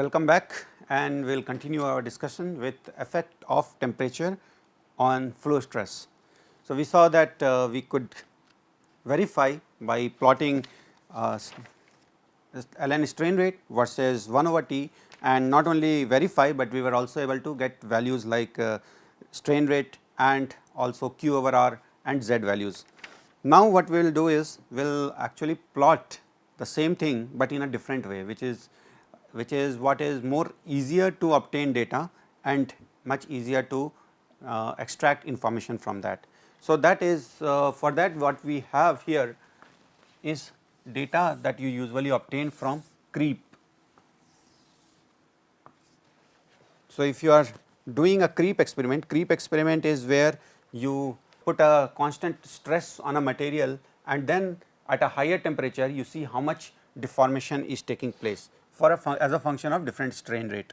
Welcome back, and we will continue our discussion with effect of temperature on flow stress. So, we saw that we could verify by plotting ln strain rate versus 1 over T, and not only verify, but we were also able to get values like strain rate and also Q over R and Z values. Now, what we will do is we will actually plot the same thing, but in a different way, which is what is more easier to obtain data and much easier to extract information from that. So, that is for that what we have here is data that you usually obtain from creep. So, if you are doing a creep experiment is where you put a constant stress on a material and then at a higher temperature you see how much deformation is taking place for as a function of different strain rate.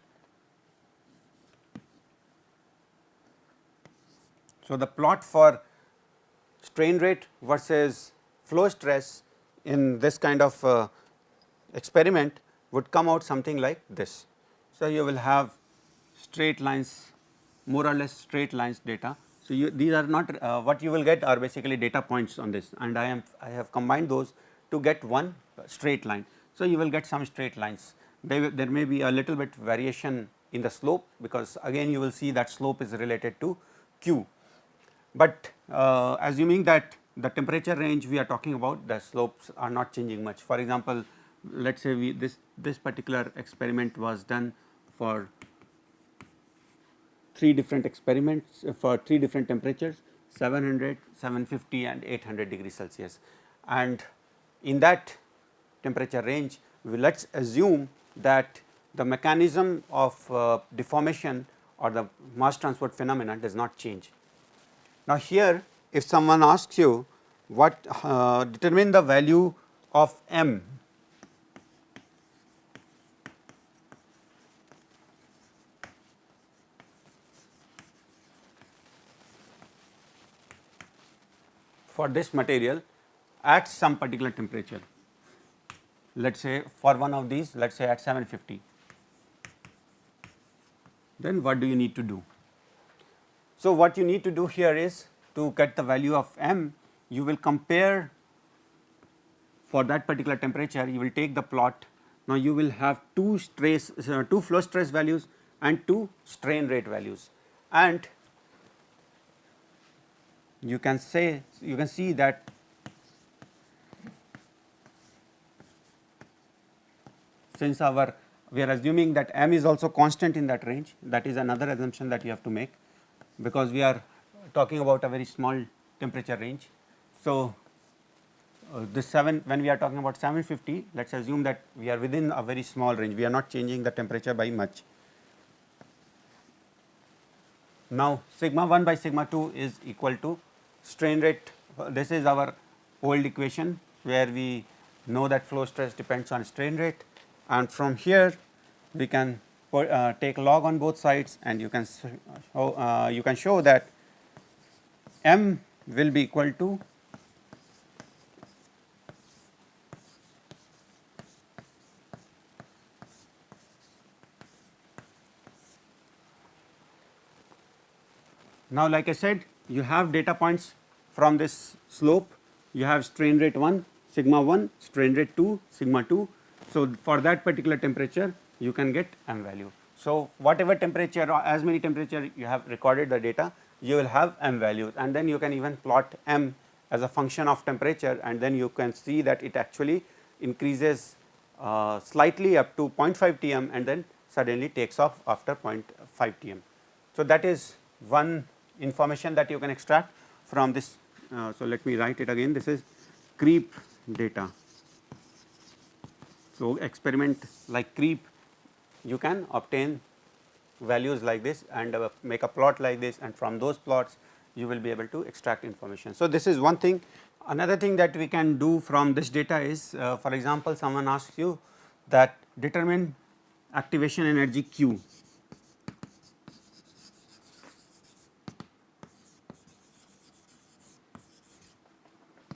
So, the plot for strain rate versus flow stress in this kind of experiment would come out something like this. So, you will have straight lines, more or less straight lines data. So, these are not what you will get are basically data points on this, and I have combined those to get one straight line. So, you will get some straight lines. There may be a little bit variation in the slope, because again you will see that slope is related to Q, but assuming that the temperature range we are talking about, the slopes are not changing much. For example, let us say this particular experiment was done for 3 different experiments for 3 different temperatures, 700, 750 and 800 degrees Celsius, and in that temperature range let us assume that the mechanism of deformation or the mass transport phenomena does not change. Now, here if someone asks you what determine the value of m for this material at some particular temperature, let us say for one of these, let us say at 750, then what do you need to do? So, what you need to do here is to get the value of m, you will compare for that particular temperature, you will take the plot. Now, you will have two flow stress values and 2 strain rate values, and you can see that since we are assuming that m is also constant in that range, that is another assumption that you have to make, because we are talking about a very small temperature range. So, when we are talking about 750, let us assume that we are within a very small range, we are not changing the temperature by much. Now, sigma 1 by sigma 2 is equal to strain rate. This is our old equation where we know that flow stress depends on strain rate, and from here we can take log on both sides, and you can show that m will be equal to now, like I said, you have data points from this slope, you have strain rate 1 sigma 1, strain rate 2 sigma 2. So, for that particular temperature you can get m value. So, whatever temperature or as many temperature you have recorded the data, you will have m values, and then you can even plot m as a function of temperature, and then you can see that it actually increases slightly up to 0.5 Tm and then suddenly takes off after 0.5 Tm. So, that is one information that you can extract from this. So, let me write it again, this is creep data. So, experiment like creep, you can obtain values like this and make a plot like this, and from those plots you will be able to extract information. So, this is one thing. Another thing that we can do from this data is, for example, someone asks you that determine activation energy Q.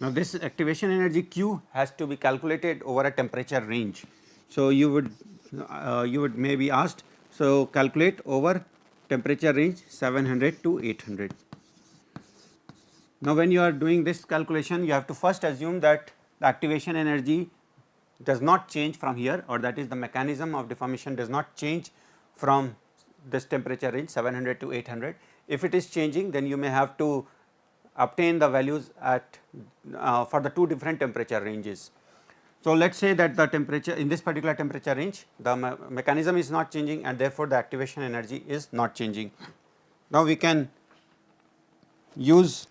Now, this activation energy Q has to be calculated over a temperature range. So, you would you would may be asked, so calculate over temperature range 700 to 800. Now, when you are doing this calculation, you have to first assume that the activation energy does not change from here, or that is the mechanism of deformation does not change from this temperature range 700 to 800. If it is changing, then you may have to obtain the values at for the two different temperature ranges. So, let us say that the temperature in this particular temperature range, the mechanism is not changing, and therefore, the activation energy is not changing. Now, we can use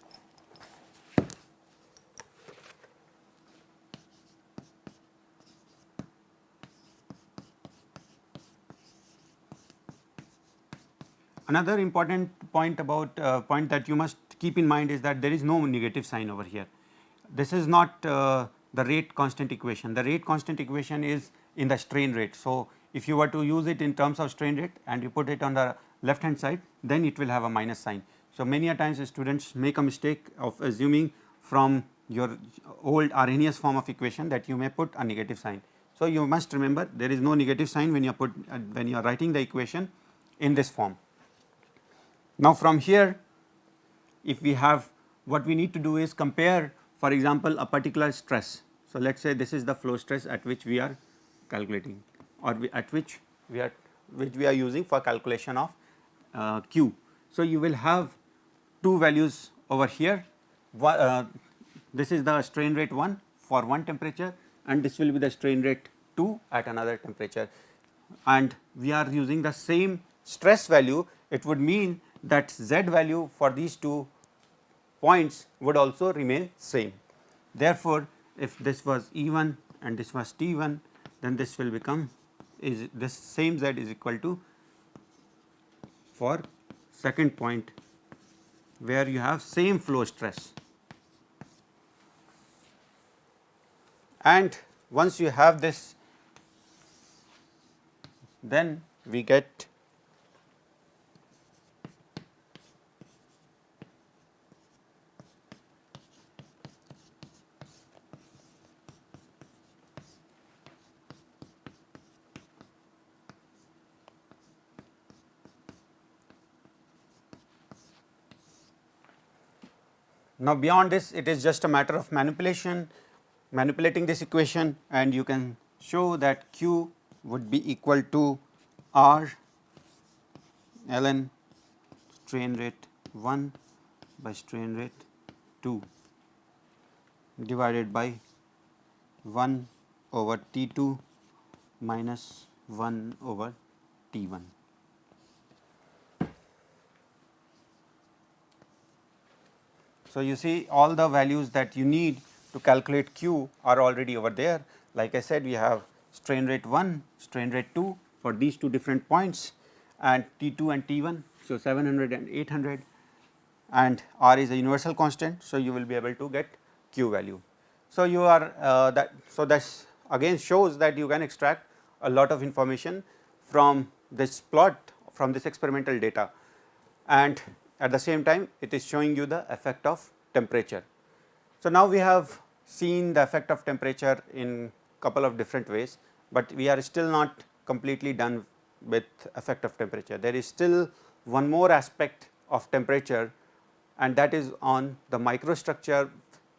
another important point about point that you must keep in mind is that there is no negative sign over here. This is not the rate constant equation. The rate constant equation is in the strain rate. So, if you were to use it in terms of strain rate and you put it on the left hand side, then it will have a minus sign. So, many a times students make a mistake of assuming from your old Arrhenius form of equation that you may put a negative sign. So, you must remember there is no negative sign when you put when you are writing the equation in this form. Now, from here, if we have, what we need to do is compare, for example, a particular stress. So, let us say this is the flow stress at which we are calculating, or at which we are using for calculation of Q. So, you will have two values over here. This is the strain rate 1 for one temperature, and this will be the strain rate 2 at another temperature, and we are using the same stress value. It would mean that Z value for these two points would also remain same. Therefore, if this was E1 and this was T1, then this will become is this same Z is equal to for second point where you have same flow stress. And once you have this, then we get now beyond this, it is just a matter of manipulating this equation, and you can show that Q would be equal to R ln strain rate 1 by strain rate 2 divided by 1 over T2 minus 1 over T1. So, you see all the values that you need to calculate Q are already over there. Like I said, we have strain rate 1, strain rate 2 for these two different points, and T2 and T1. So, 700 and 800, and R is a universal constant. So, you will be able to get Q value. So, you are that again shows that you can extract a lot of information from this plot, from this experimental data, and at the same time it is showing you the effect of temperature. So, now we have seen the effect of temperature in couple of different ways, but we are still not completely done with effect of temperature. There is still one more aspect of temperature, and that is on the microstructure,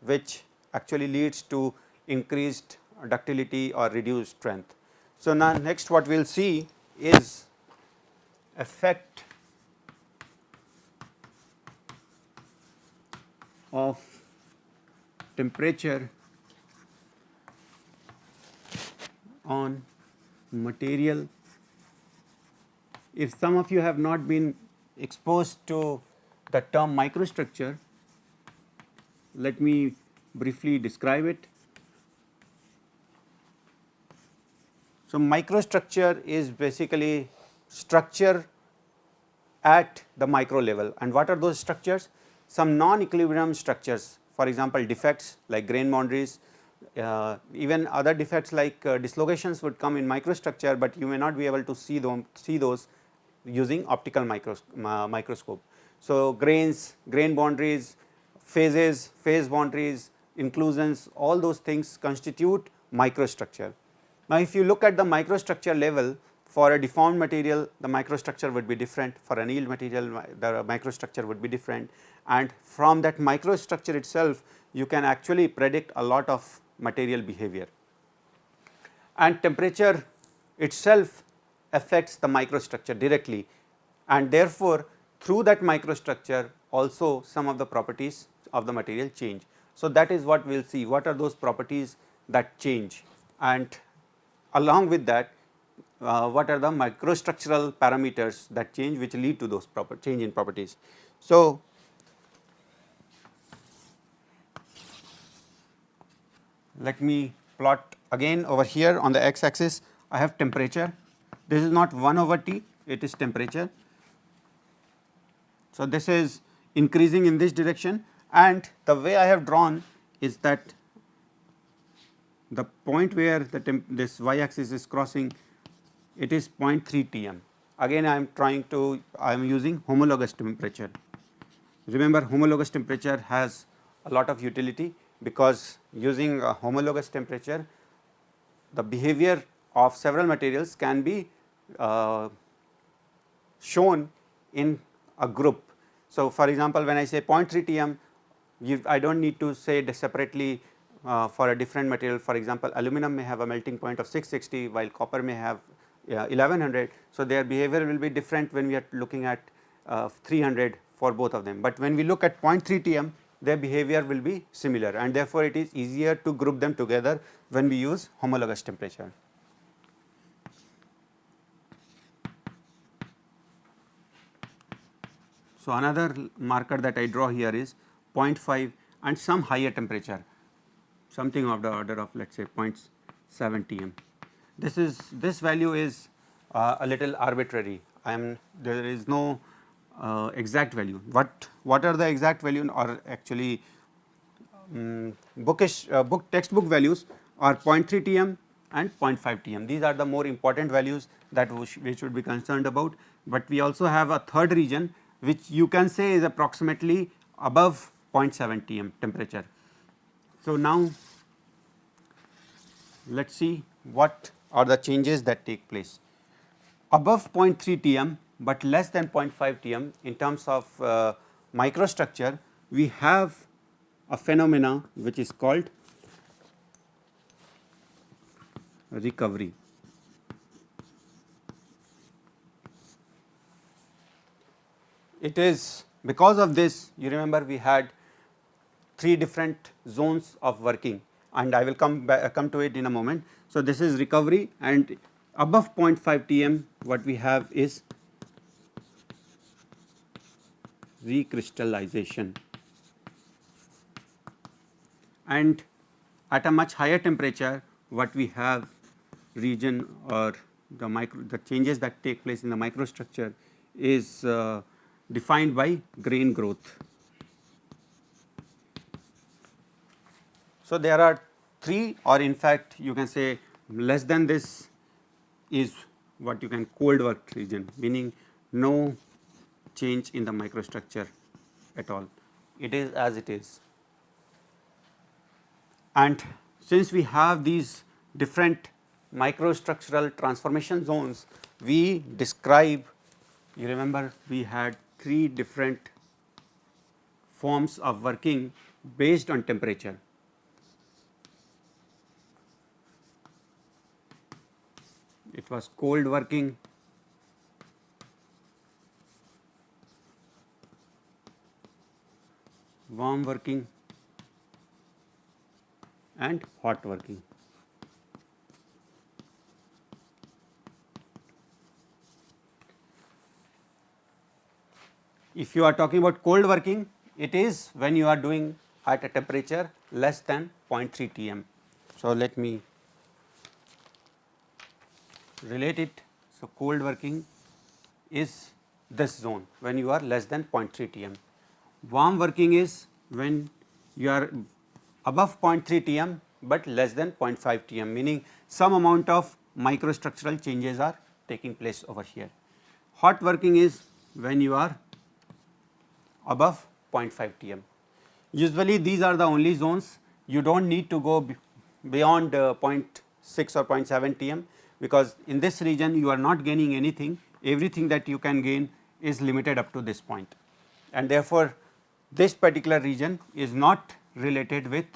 which actually leads to increased ductility or reduced strength. So, now next what we will see is effect of temperature on material. If some of you have not been exposed to the term microstructure, let me briefly describe it. So, microstructure is basically structure at the micro level, and what are those structures? Some non-equilibrium structures, for example, defects like grain boundaries, even other defects like dislocations would come in microstructure, but you may not be able to see those using optical microscope. So, grain boundaries, phase boundaries, inclusions, all those things constitute microstructure. Now, if you look at the microstructure level, for a deformed material the microstructure would be different, for an annealed material the microstructure would be different, and from that microstructure itself you can actually predict a lot of material behavior. And temperature itself affects the microstructure directly, and therefore, through that microstructure also some of the properties of the material change. So, that is what we will see, what are those properties that change, and along with that what are the microstructural parameters that change which lead to those change in properties. So, let me plot again over here on the x axis I have temperature. This is not 1 over T, it is temperature. So, this is increasing in this direction, and the way I have drawn is that the point where this y axis is crossing, it is 0.3 Tm. Again I am using homologous temperature. Remember, homologous temperature has a lot of utility, because using a homologous temperature the behavior of several materials can be shown in a group. So, for example, when I say 0.3 Tm, I do not need to say separately for a different material. For example, aluminum may have a melting point of 660 while copper may have 1100. So, their behavior will be different when we are looking at 300 for both of them, but when we look at 0.3 Tm their behavior will be similar, and therefore, it is easier to group them together when we use homologous temperature. So, another marker that I draw here is 0.5 and some higher temperature, something of the order of let us say 0.7 Tm. This value is a little arbitrary. There is no exact value. What are the exact value, or actually textbook values are 0.3 Tm and 0.5 Tm. These are the more important values that we should be concerned about, but we also have a third region which you can say is approximately above 0.7 Tm temperature. So, now let us see what are the changes that take place. Above 0.3 Tm but less than 0.5 Tm in terms of microstructure, we have a phenomena which is called recovery. It is because of this, you remember we had 3 different zones of working, and I will come to it in a moment. So, this is recovery, and above 0.5 Tm what we have is recrystallization, and at a much higher temperature what we have region or the changes that take place in the microstructure is defined by grain growth. So, there are 3, or in fact you can say less than this is what you can cold worked region, meaning no change in the microstructure at all, it is as it is. And since we have these different microstructural transformation zones, we describe, you remember we had 3 different forms of working based on temperature. It was cold working, warm working and hot working. If you are talking about cold working, it is when you are doing at a temperature less than 0.3 Tm. So, let me relate it. So, cold working is this zone when you are less than 0.3 Tm. Warm working is when you are above 0.3 Tm but less than 0.5 Tm, meaning some amount of microstructural changes are taking place over here. Hot working is when you are above 0.5 Tm. Usually these are the only zones, you do not need to go beyond 0.6 or 0.7 tm, because in this region you are not gaining anything, everything that you can gain is limited up to this point, and therefore, this particular region is not related with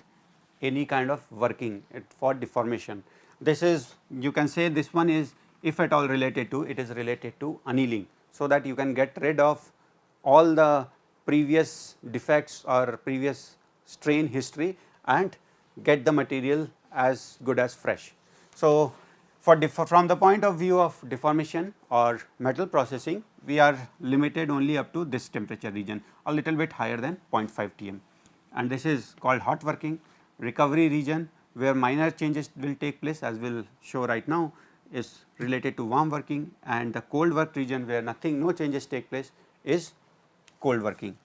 any kind of working for deformation. This is, you can say this one is, if at all related to, it is related to annealing, so that you can get rid of all the previous defects or previous strain history and get the material as good as fresh. So, from the point of view of deformation or metal processing, we are limited only up to this temperature region, a little bit higher than 0.5 tm, and this is called hot working. Recovery region, where minor changes will take place, as we will show right now, is related to warm working, and the cold work region, where no changes take place, is cold working.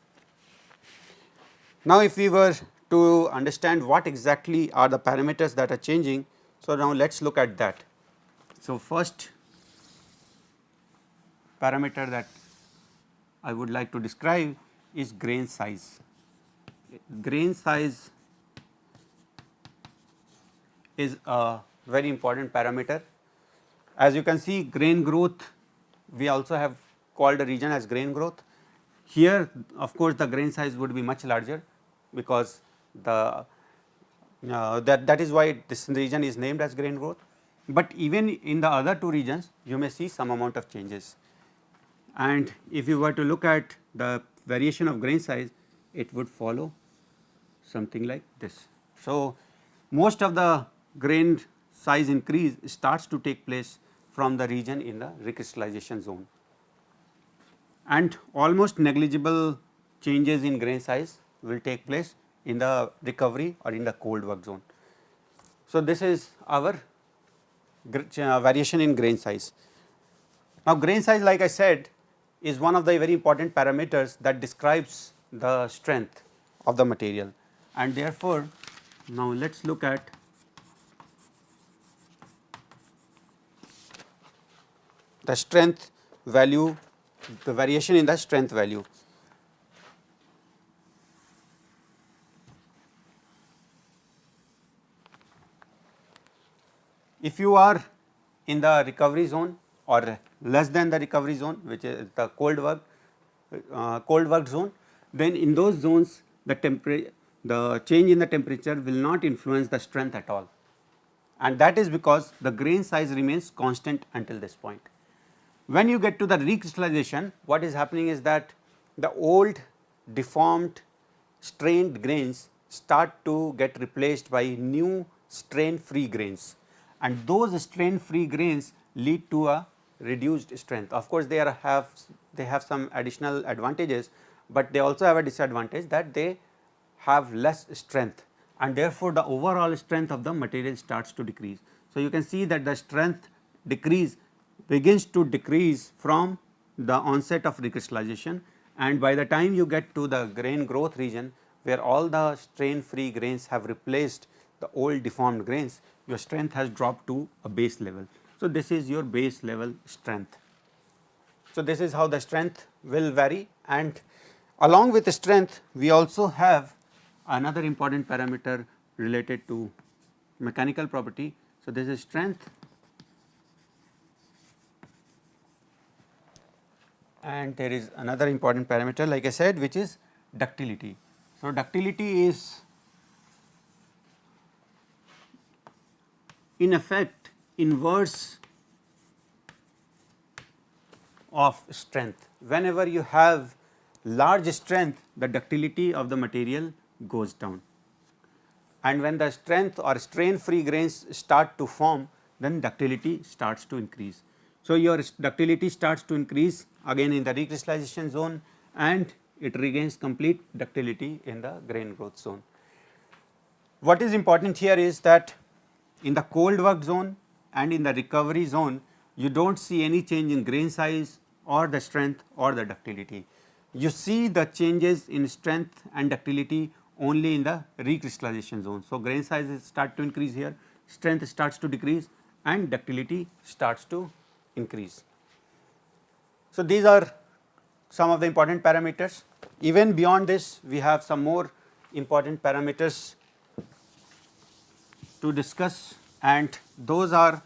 Now, if we were to understand what exactly are the parameters that are changing, so now let us look at that. So, first parameter that I would like to describe is grain size. Grain size is a very important parameter. As you can see, grain growth, we also have called a region as grain growth. Here, of course, the grain size would be much larger, because the that is why this region is named as grain growth. But even in the other two regions, you may see some amount of changes, and if you were to look at the variation of grain size, it would follow something like this. So, most of the grain size increase starts to take place from the region in the recrystallization zone, and almost negligible changes in grain size will take place in the recovery or in the cold work zone. So, this is our variation in grain size. Now, grain size, like I said, is one of the very important parameters that describes the strength of the material, and therefore, now let us look at the strength value, the variation in the strength value. If you are in the recovery zone or less than the recovery zone, which is the cold work zone, then in those zones the change in the temperature will not influence the strength at all, and that is because the grain size remains constant until this point. When you get to the recrystallization, what is happening is that the old deformed strained grains start to get replaced by new strain free grains, and those strain free grains lead to a reduced strength. Of course, they have some additional advantages, but they also have a disadvantage that they have less strength, and therefore, the overall strength of the material starts to decrease. So, you can see that the strength begins to decrease from the onset of recrystallization, and by the time you get to the grain growth region, where all the strain free grains have replaced the old deformed grains, your strength has dropped to a base level. So, this is your base level strength. So, this is how the strength will vary, and along with the strength we also have another important parameter related to mechanical property. So, this is strength, and there is another important parameter, like I said, which is ductility. So, ductility is in effect inverse of strength. Whenever you have large strength, the ductility of the material goes down, and when the strength or strain free grains start to form, then ductility starts to increase. So, your ductility starts to increase again in the recrystallization zone, and it regains complete ductility in the grain growth zone. What is important here is that in the cold work zone and in the recovery zone, you do not see any change in grain size or the strength or the ductility. You see the changes in strength and ductility only in the recrystallization zone. So, grain sizes start to increase here, strength starts to decrease, and ductility starts to increase. So, these are some of the important parameters. Even beyond this, we have some more important parameters to discuss and those are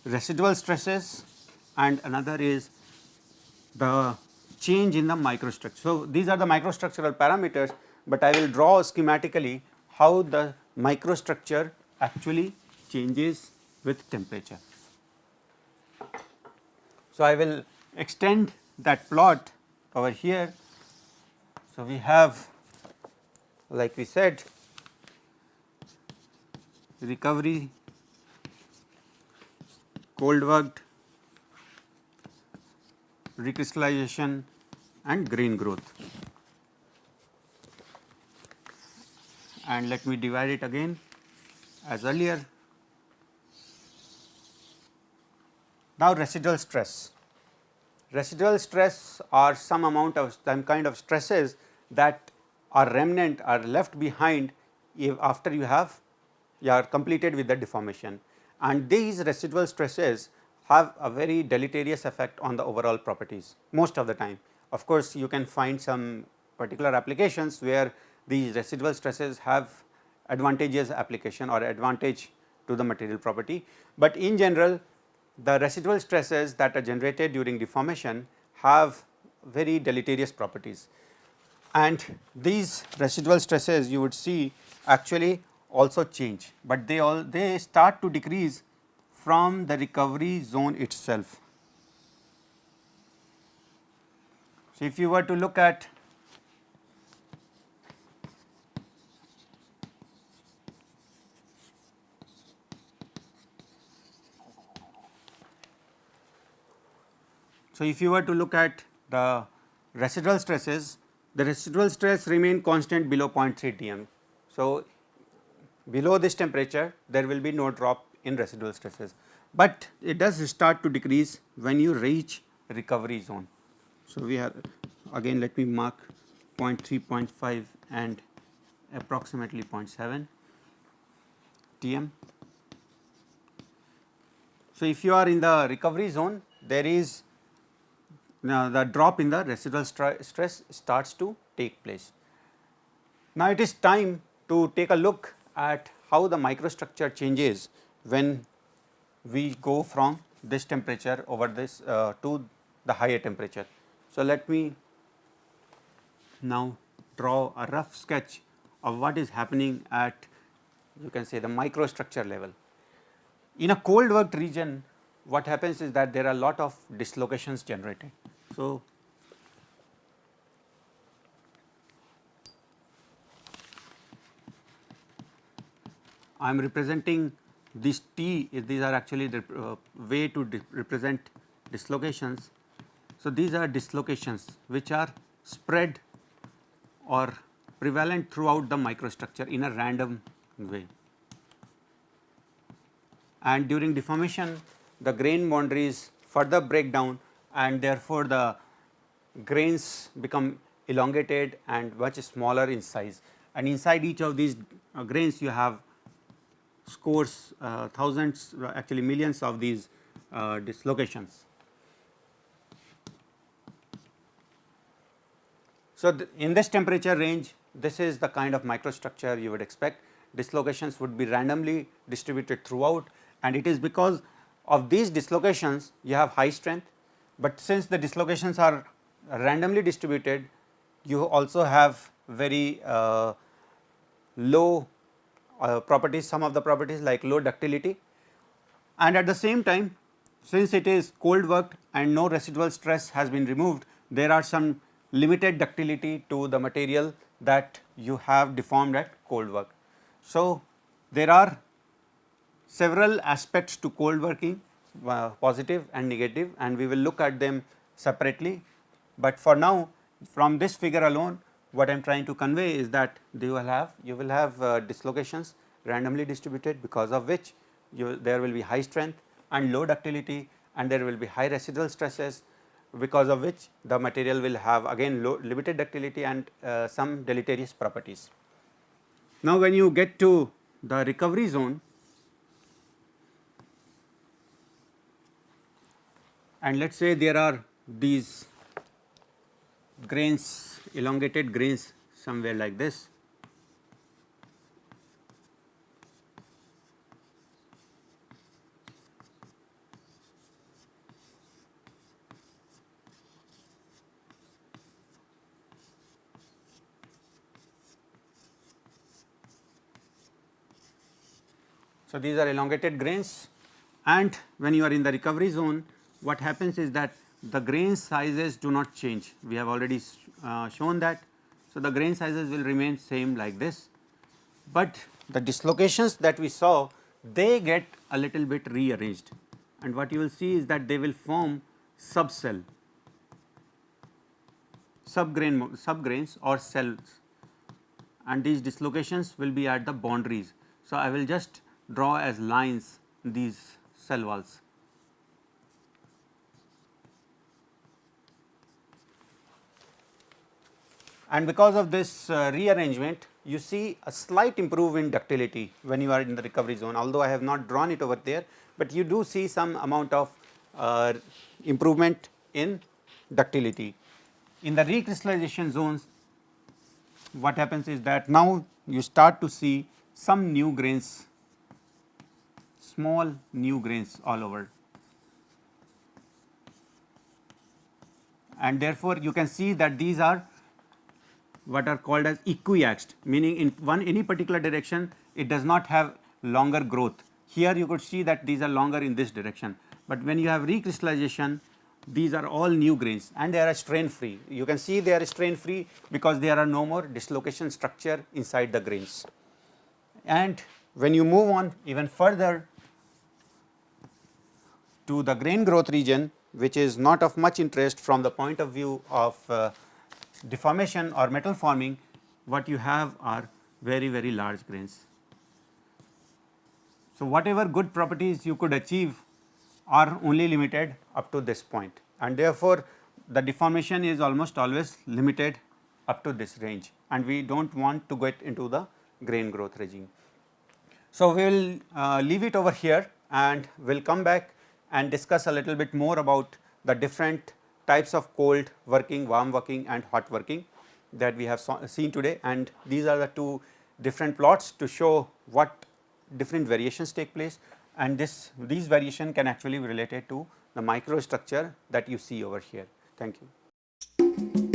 residual stresses and another is the change in the microstructure. So, these are the microstructural parameters, but I will draw schematically how the microstructure actually changes with temperature. So, I will extend that plot over here. So, we have, like we said, recovery, cold worked, recrystallization and grain growth. And let me divide it again as earlier. Now, residual stress. Residual stress are some amount of some kind of stresses that are remnant are left behind after you are completed with the deformation, and these residual stresses have a very deleterious effect on the overall properties most of the time. Of course, you can find some particular applications where these residual stresses have advantageous application or advantage to the material property, but in general the residual stresses that are generated during deformation have very deleterious properties, and these residual stresses you would see actually also change, but they start to decrease from the recovery zone itself. So, if you were to look at the residual stresses, the residual stress remain constant below 0.3 Tm. So, below this temperature there will be no drop in residual stresses, but it does start to decrease when you reach recovery zone. So, we have again let me mark 0.3, 0.5 and approximately 0.7 Tm. So, if you are in the recovery zone, there is now the drop in the residual stress starts to take place. Now, it is time to take a look at how the microstructure changes when we go from this temperature over this to the higher temperature. So, let me now draw a rough sketch of what is happening at, you can say, the microstructure level. In a cold worked region, what happens is that there are a lot of dislocations generated. So, I am representing this T, these are actually the way to represent dislocations. So, these are dislocations which are spread or prevalent throughout the microstructure in a random way, and during deformation the grain boundaries further break down and therefore, the grains become elongated and much smaller in size, and inside each of these grains you have scores, thousands, actually millions of these dislocations. So, in this temperature range, this is the kind of microstructure you would expect. Dislocations would be randomly distributed throughout, and it is because of these dislocations you have high strength, but since the dislocations are randomly distributed, you also have very low properties, some of the properties like low ductility, and at the same time, since it is cold worked and no residual stress has been removed, there are some limited ductility to the material that you have deformed at cold work. So, there are several aspects to cold working, positive and negative, and we will look at them separately, but for now from this figure alone what I am trying to convey is that you will have dislocations randomly distributed, because of which there will be high strength and low ductility, and there will be high residual stresses, because of which the material will have again low limited ductility and some deleterious properties. Now, when you get to the recovery zone, and let us say there are these grains, elongated grains somewhere like this, So, these are elongated grains, and when you are in the recovery zone, what happens is that the grain sizes do not change. We have already shown that. So, the grain sizes will remain same like this, but the dislocations that we saw, they get a little bit rearranged, and what you will see is that they will form subcell, subgrains or cells, and these dislocations will be at the boundaries. So, I will just draw as lines these cell walls. And because of this rearrangement, you see a slight improvement in ductility when you are in the recovery zone, although I have not drawn it over there, but you do see some amount of improvement in ductility. In the recrystallization zones, what happens is that now you start to see some new grains, small new grains all over, and therefore, you can see that these are what are called as equiaxed, meaning in any particular direction it does not have longer growth. Here you could see that these are longer in this direction, but when you have recrystallization, these are all new grains and they are strain free. You can see they are strain free because there are no more dislocation structure inside the grains. And when you move on even further to the grain growth region, which is not of much interest from the point of view of deformation or metal forming, what you have are very, very large grains. So, whatever good properties you could achieve are only limited up to this point, and therefore, the deformation is almost always limited up to this range, and we do not want to get into the grain growth regime. So, we will leave it over here and we will come back and discuss a little bit more about the different types of cold working, warm working and hot working that we have seen today, and these are the two different plots to show what different variations take place, and these variation can actually be related to the microstructure that you see over here. Thank you.